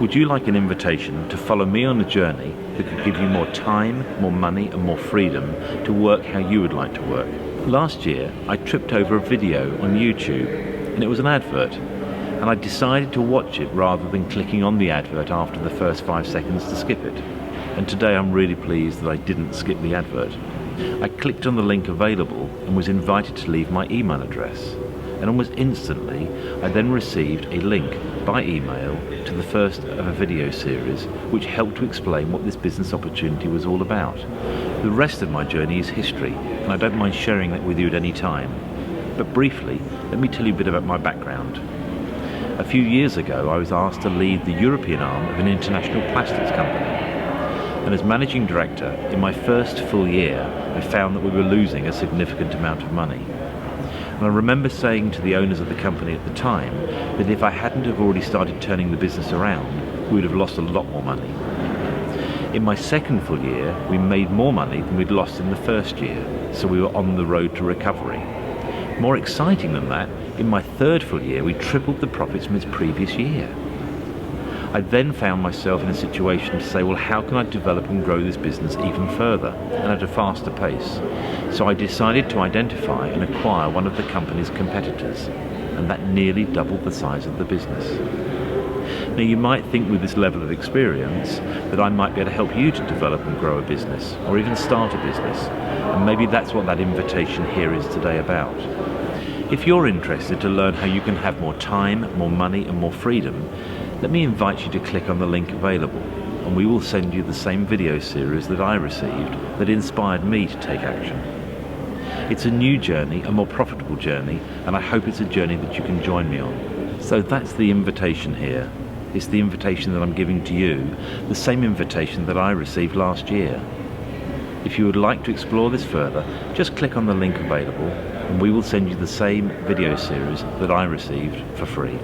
Would you like an invitation to follow me on a journey that could give you more time, more money and more freedom to work how you would like to work? Last year I tripped over a video on YouTube and it was an advert, and I decided to watch it rather than clicking on the advert after the first 5 seconds to skip it. And today I'm really pleased that I didn't skip the advert. I clicked on the link available and was invited to leave my email address. And almost instantly I then received a link by email to the first of a video series which helped to explain what this business opportunity was all about. The rest of my journey is history, and I don't mind sharing that with you at any time. But briefly, let me tell you a bit about my background. A few years ago I was asked to lead the European arm of an international plastics company. And as managing director, in my first full year, I found that we were losing a significant amount of money. And I remember saying to the owners of the company at the time that if I hadn't have already started turning the business around, we would have lost a lot more money. In my second full year, we made more money than we'd lost in the first year, so we were on the road to recovery. More exciting than that, in my third full year, we tripled the profits from its previous year. I then found myself in a situation to say, well, how can I develop and grow this business even further and at a faster pace? So I decided to identify and acquire one of the company's competitors, and that nearly doubled the size of the business. Now you might think with this level of experience that I might be able to help you to develop and grow a business, or even start a business, and maybe that's what that invitation here is today about. If you're interested to learn how you can have more time, more money and more freedom, let me invite you to click on the link available, and we will send you the same video series that I received that inspired me to take action. It's a new journey, a more profitable journey, and I hope it's a journey that you can join me on. So that's the invitation here. It's the invitation that I'm giving to you, the same invitation that I received last year. If you would like to explore this further, just click on the link available, and we will send you the same video series that I received for free.